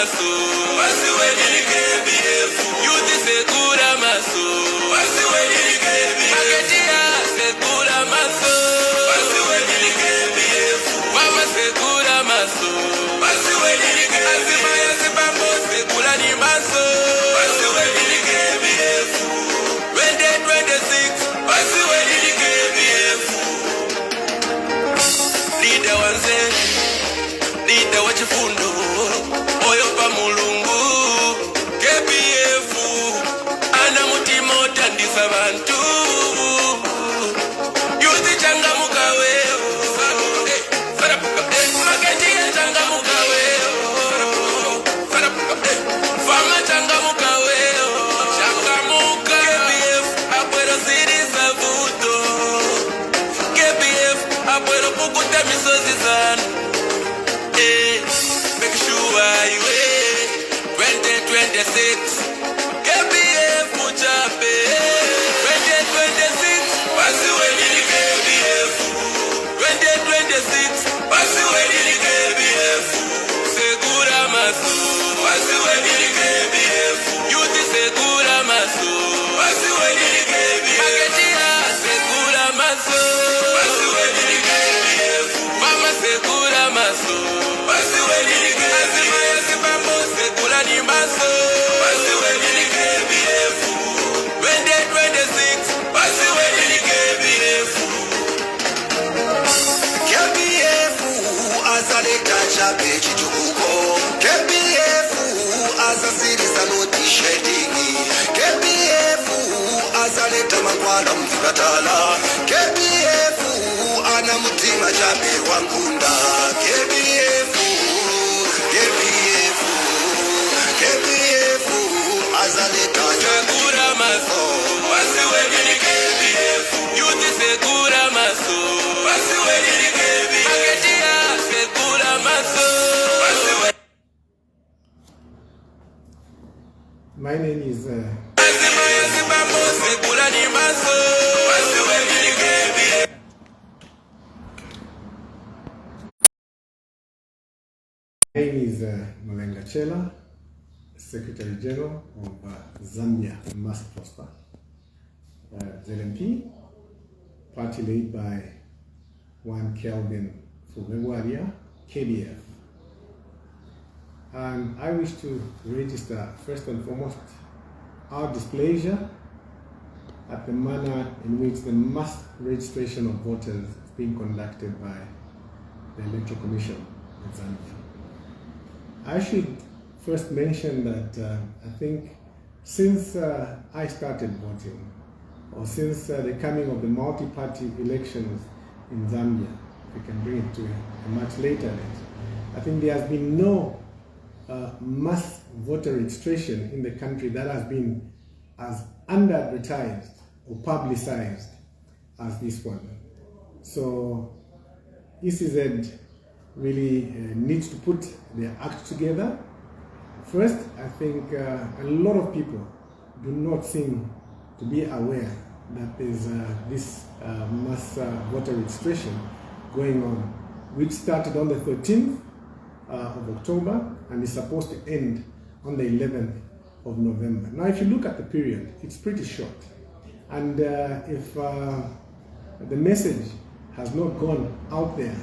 maso, basi weni ni KBF. Youth segura maso, basi weni ni KBF. Maketia segura maso, basi weni ni KBF. Mama segura maso, basi weni ni KBF. Azima ya sibambo segura ni maso, basi weni ni KBF. 2026, basi weni ni KBF. Leader wanze, leader wachifundo, oyo pa mulungu. KBF, ana mutima otandisa bantu. Yuzi changa mukaweo, maketia changa mukaweo, fama changa mukaweo, changa muka. KBF, abuelo siri sabuto. KBF, abuelo pukuta misozi sana. Make sure I wait. 2026, KBF uchape. 2026, basi weni ni KBF. 2026, basi weni ni KBF. Segura maso, basi weni ni KBF. Youth segura maso, basi weni ni KBF. Maketia segura maso, basi weni ni KBF. Mama segura maso, basi weni ni KBF. Azima ya sibambo segura ni maso, basi weni ni KBF. 2026, basi weni ni KBF. KBF azaleta chape chitukuko. KBF azasiriza noti shedingi. KBF azaleta mangwana mvikatala. KBF ana mutima chape wankunda. KBF, KBF, KBF azaleta Segura maso, basi weni ni KBF. Youth segura maso, basi weni ni KBF. Maketia segura maso, basi weni. My name is Azima ya sibambo segura ni maso, basi weni ni KBF. Malenga Chela, Secretary General of Zambia Must Prosper, ZMP, party led by one Kelvin Fumegwaria, KBF. And I wish to register first and foremost our displeasure at the manner in which the mass registration of voters is being conducted by the Electoral Commission in Zambia. I should first mention that I think since I started voting, or since the coming of the multi-party elections in Zambia, we can bring it to a much later date, I think there has been no mass voter registration in the country that has been as under-advertised or publicized as this one. So ECZ really needs to put their act together. First, I think a lot of people do not seem to be aware that there's this mass voter registration going on, which started on the 13th of October and is supposed to end on the 11th of November. Now, if you look at the period, it's pretty short. And if the message has not gone out there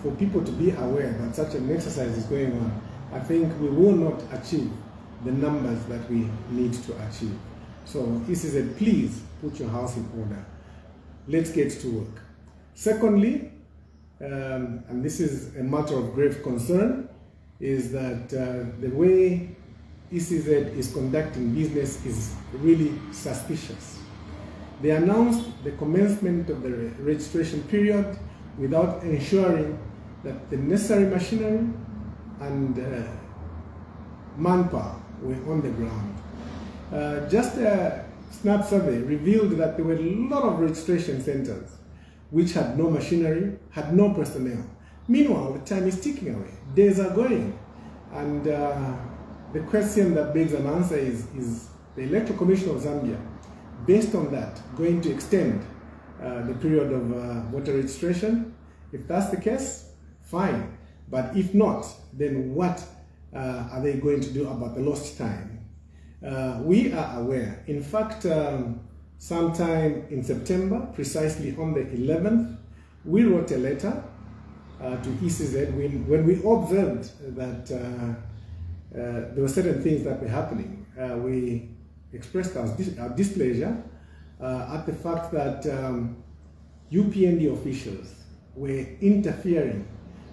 for people to be aware that such an exercise is going on, I think we will not achieve the numbers that we need to achieve. So ECZ, please put your house in order. Let's get to work. Secondly, and this is a matter of grave concern, is that the way ECZ is conducting business is really suspicious. They announced the commencement of the registration period without ensuring that the necessary machinery and manpower were on the ground. Just a snap survey revealed that there were a lot of registration centers which had no machinery, had no personnel. Meanwhile, the time is ticking away. Days are going. And the question that begs an answer is the Electoral Commission of Zambia, based on that, going to extend the period of voter registration? If that's the case, fine. But if not, then what are they going to do about the lost time? We are aware. In fact, sometime in September, precisely on the 11th, we wrote a letter to ECZ when we observed that there were certain things that were happening. We expressed our displeasure at the fact that UPND officials were interfering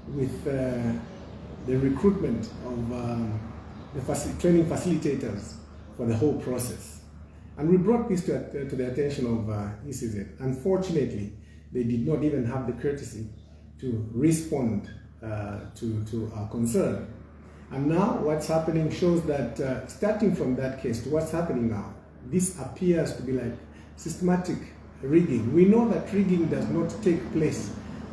with the recruitment of the training facilitators for the whole process. And we brought this to the attention of ECZ. Unfortunately, they did not even have the courtesy to respond to our concern. And now what's happening shows that starting from that case to what's happening now, this appears to be like systematic rigging. We know that rigging does not take place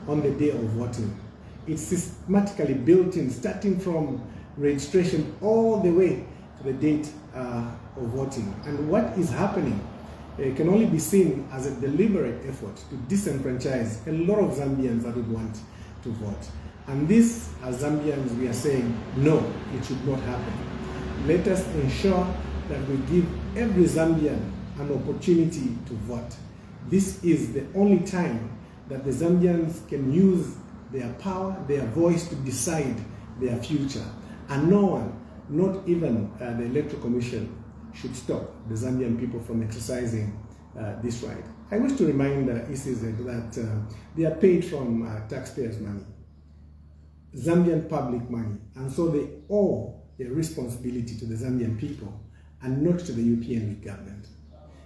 on the day of voting. It's systematically built in, starting from registration all the way to the date of voting. And what is happening can only be seen as a deliberate effort to disenfranchise a lot of Zambians that would want to vote. And this, as Zambians, we are saying, no, it should not happen. Let us ensure that we give every Zambian an opportunity to vote. This is the only time that the Zambians can use their power, their voice to decide their future. And no one, not even the Electoral Commission, should stop the Zambian people from exercising this right. I wish to remind ECZ that they are paid from taxpayers' money, Zambian public money, and so they owe a responsibility to the Zambian people and not to the UPND government.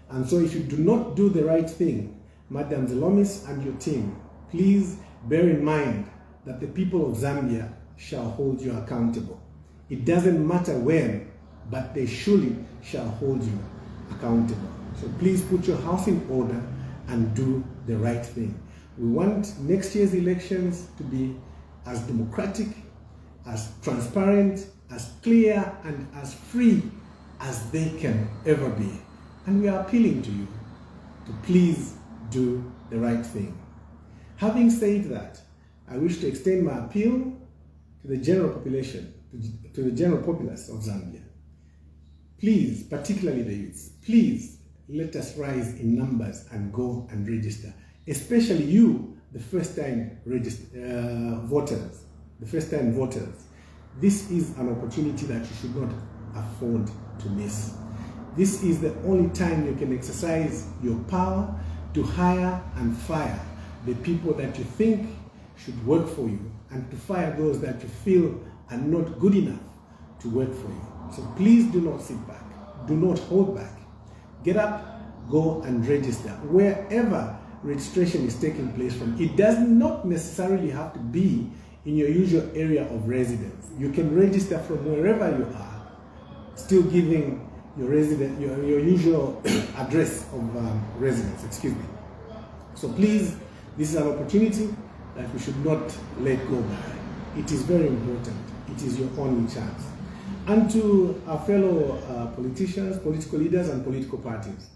And so if you do not do the right thing, Madam Zelomis and your team, please bear in mind that the people of Zambia shall hold you accountable. It doesn't matter when, but they surely shall hold you accountable. So please put your house in order and do the right thing. We want next year's elections to be as democratic, as transparent, as clear, and as free as they can ever be. And we are appealing to you to please do the right thing. Having said that, I wish to extend my appeal to the general population, to the general populace of Zambia. Please, particularly the youths, please let us rise in numbers and go and register. Especially you, the first-time voters, the first-time voters. This is an opportunity that you should not afford to miss. This is the only time you can exercise your power to hire and fire the people that you think should work for you, and to fire those that you feel are not good enough to work for you. So please do not sit back. Do not hold back. Get up, go and register wherever registration is taking place from. It does not necessarily have to be in your usual area of residence. You can register from wherever you are, still giving your usual address of residence, excuse me. So please, this is an opportunity that we should not let go by. It is very important. It is your only chance. And to our fellow politicians, political leaders, and political parties,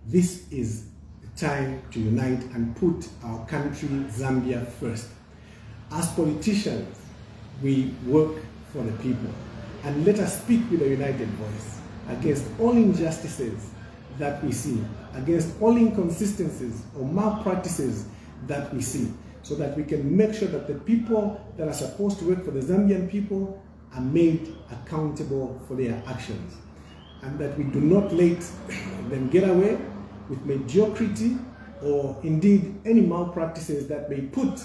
this is the time to unite and put our country, Zambia, first. As politicians, we work for the people. And let us speak with a united voice against all injustices that we see, against all inconsistencies or malpractices that we see, so that we can make sure that the people that are supposed to work for the Zambian people are made accountable for their actions, and that we do not let them get away with mediocrity or indeed any malpractices that may put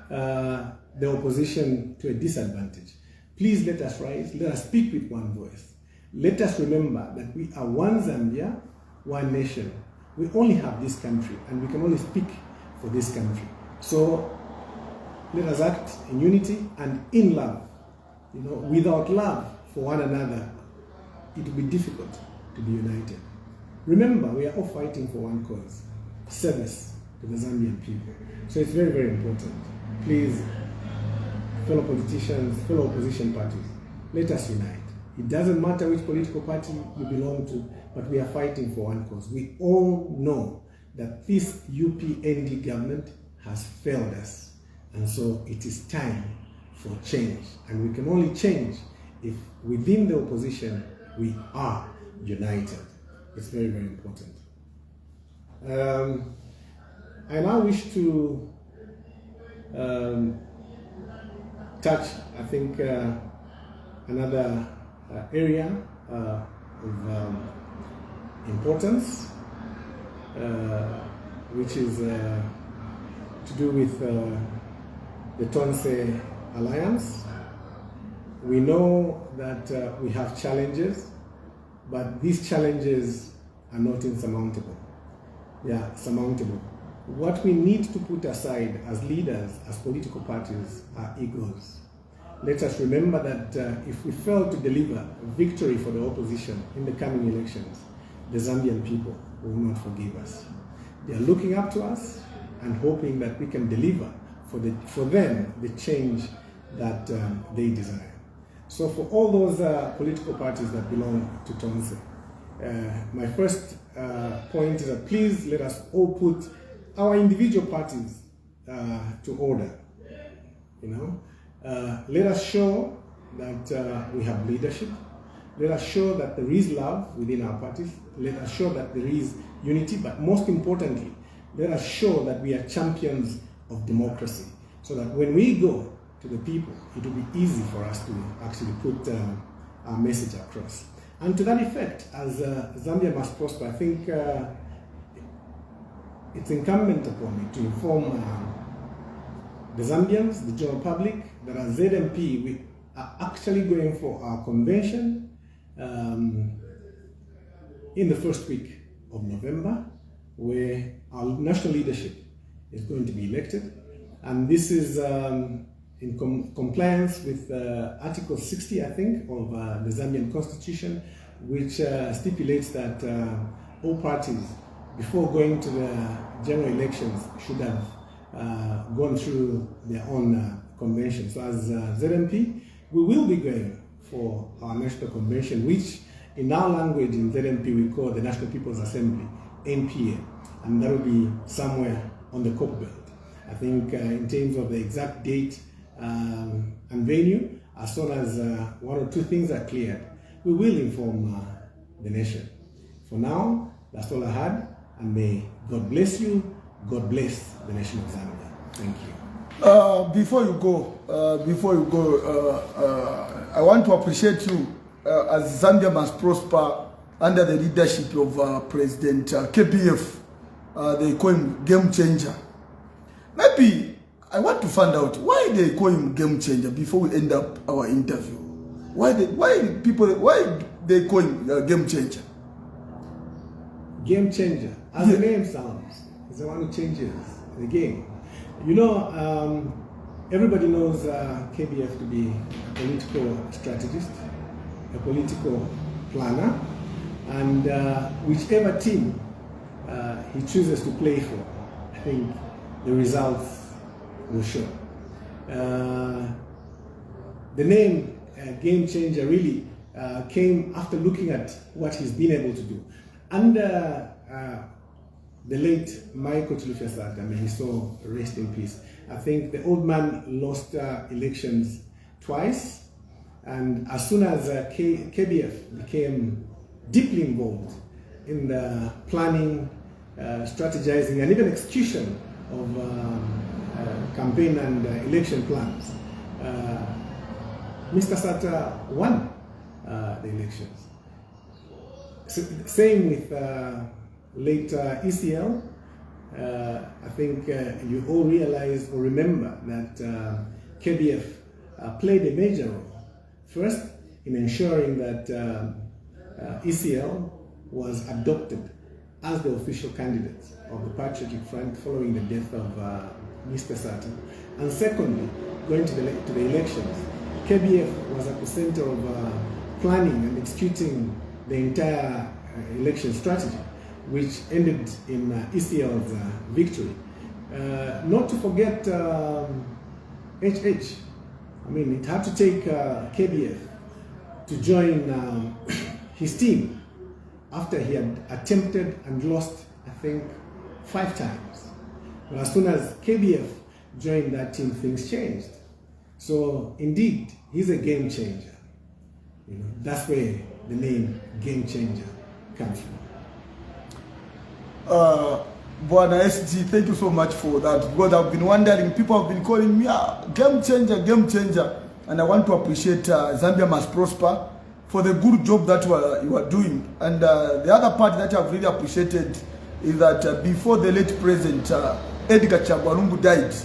the opposition to a disadvantage. Please let us rise, let us speak with one voice. Let us remember that we are one Zambia, one nation. We only have this country, and we can only speak for this country. So let us act in unity and in love. You know, without love for one another, it will be difficult to be united. Remember, we are all fighting for one cause: service to the Zambian people. So it's very, very important. Please, fellow politicians, fellow opposition parties, let us unite. It doesn't matter which political party you belong to, but we are fighting for one cause. We all know that this UPND government has failed us. And so it is time for change. And we can only change if within the opposition we are united. It's very, very important. I now wish to touch, I think, another area of importance, which is to do with the Tonse Alliance. We know that we have challenges, but these challenges are not insurmountable. They are surmountable. What we need to put aside as leaders, as political parties, are egos. Let us remember that if we fail to deliver victory for the opposition in the coming elections, the Zambian people will not forgive us. They are looking up to us and hoping that we can deliver for them the change that they desire. So for all those political parties that belong to Tonse, my first point is that please let us all put our individual parties to order. Let us show that we have leadership. Let us show that there is love within our parties. Let us show that there is unity, but most importantly, let us show that we are champions of democracy, so that when we go to the people, it will be easy for us to actually put our message across. And to that effect, as Zambia must prosper, I think it's incumbent upon me to inform the Zambians, the general public, that as ZMP, we are actually going for our convention in the first week of November, where our national leadership is going to be elected. And this is in compliance with Article 60, I think, of the Zambian Constitution, which stipulates that all parties, before going to the general elections, should have gone through their own convention. So as ZMP, we will be going for our national convention, which in our language in ZMP we call the National People's Assembly, NPA, and that will be somewhere on the Cape Belt. I think in terms of the exact date and venue, as soon as one or two things are cleared, we will inform the nation. For now, that's all I had, and may God bless you, God bless the nation of Zambia. Thank you. Before you go, I want to appreciate you as Zambia must prosper under the leadership of President KPF. They call him game changer. Maybe I want to find out why they call him game changer before we end up our interview. Why they call him game changer? Game changer, as the name sounds, is the one who changes the game. Everybody knows KBF to be a political strategist, a political planner, and whichever team he chooses to play for, I think the results will show. The name Game Changer really came after looking at what he's been able to do. Under the late Michael Chilufya, may his soul rest in peace. I think the old man lost elections twice, and as soon as KBF became deeply involved in the planning, strategizing, and even execution of campaign and election plans, Mr. Sata won the elections. Same with late ECL. I think you all realize or remember that KBF played a major role. First, in ensuring that ECL was adopted as the official candidate of the Patriotic Front following the death of Mr. Sata. And secondly, going to the elections, KBF was at the center of planning and executing the entire election strategy, which ended in ECL's victory. Not to forget HH. I mean, it had to take KBF to join his team after he had attempted and lost, I think, 5 times. But as soon as KBF joined that team, things changed. So indeed, he's a game changer. that's where the name Game Changer comes from. Bwana SG, thank you so much for that, because I've been wondering, people have been calling me game changer, and I want to appreciate Zambia Must Prosper for the good job that you are doing. And the other part that I've really appreciated is that before the late President Edgar Chagwalungu died,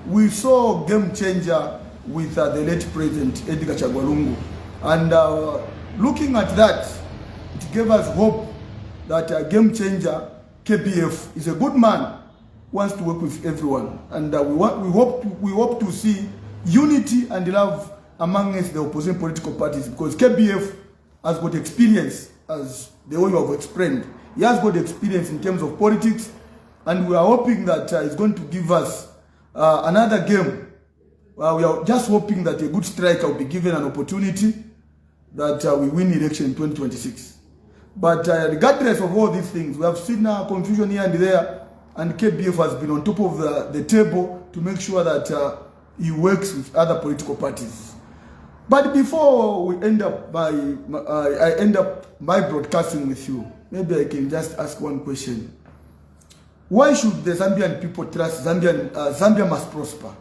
we saw Game Changer with the late President Edgar Chagwalungu. And looking at that, it gave us hope that Game Changer KBF is a good man, wants to work with everyone, and we hope to see unity and love amongst the opposing political parties, because KBF has got experience, as the way you have explained. He has got experience in terms of politics, and we are hoping that he's going to give us another game. We are just hoping that a good striker will be given an opportunity that we win election in 2026. But regardless of all these things, we have seen confusion here and there, and KBF has been on top of the table to make sure that he works with other political parties. But before we end up I end up my broadcasting with you, maybe I can just ask one question. Why should the Zambian people trust Zambia Must Prosper?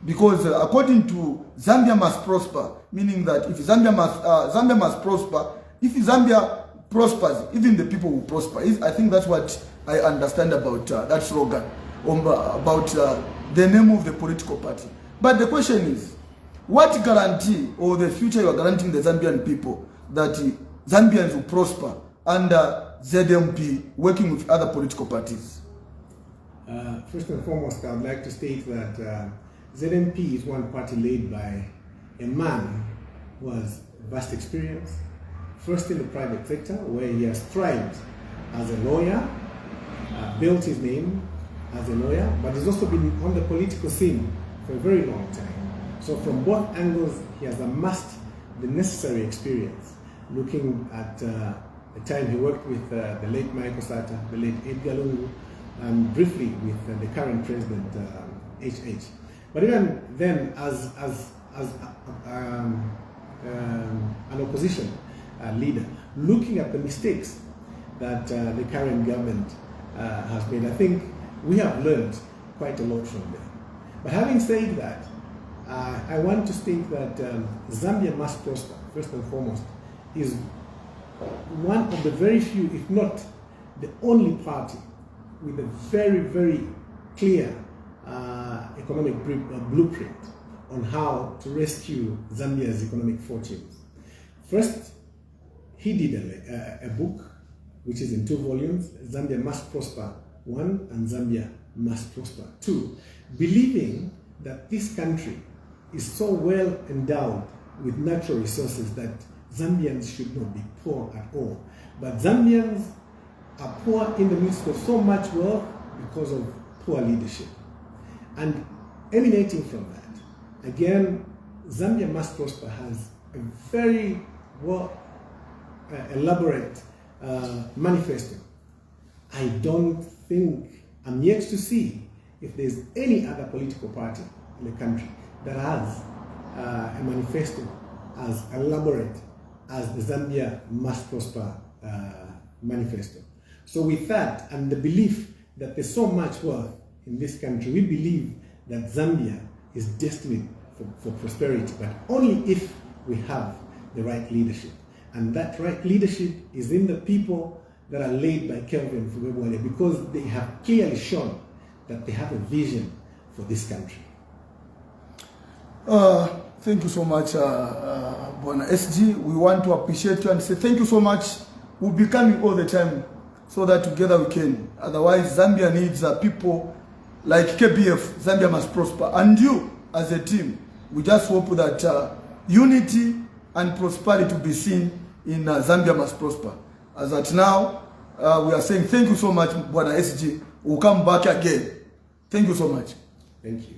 Because according to Zambia Must Prosper, meaning that if Zambia must prosper, if Zambia prospers, even the people will prosper. I think that's what I understand about that slogan, about the name of the political party. But the question is, what guarantee or the future you are guaranteeing the Zambian people that Zambians will prosper under ZMP working with other political parties? First and foremost, I would like to state that ZMP is one party led by a man who has vast experience, first in the private sector, where he has thrived as a lawyer, built his name as a lawyer, but he's also been on the political scene for a very long time. So from both angles, he has amassed the necessary experience. Looking at the time he worked with the late Michael Sata, the late Edgar Lungu, and briefly with the current president, HH. But even then, as an opposition leader, looking at the mistakes that the current government has made, I think we have learned quite a lot from them. But having said that, I want to state that Zambia Must Prosper, first and foremost, is one of the very few, if not the only party, with a very, very clear economic blueprint on how to rescue Zambia's economic fortunes. First, he did a book, which is in 2 volumes, Zambia Must Prosper 1 and Zambia Must Prosper 2, believing that this country is so well endowed with natural resources that Zambians should not be poor at all. But Zambians are poor in the midst of so much wealth because of poor leadership. And emanating from that, again, Zambia Must Prosper has a very well elaborate manifesto. I don't think, I'm yet to see if there's any other political party in the country that has a manifesto as elaborate as the Zambia Must Prosper manifesto. So with that and the belief that there's so much wealth in this country, we believe that Zambia is destined for prosperity, but only if we have the right leadership. And that right leadership is in the people that are led by Kelvin Fugwebwale, because they have clearly shown that they have a vision for this country. Thank you so much, Bwana SG. We want to appreciate you and say thank you so much. We'll be coming all the time so that together we can. Otherwise, Zambia needs people like KBF, Zambia Must Prosper. And you, as a team, we just hope that unity and prosperity will be seen in Zambia Must Prosper. As at now, we are saying thank you so much, Bwana SG. We'll come back again. Thank you so much. Thank you.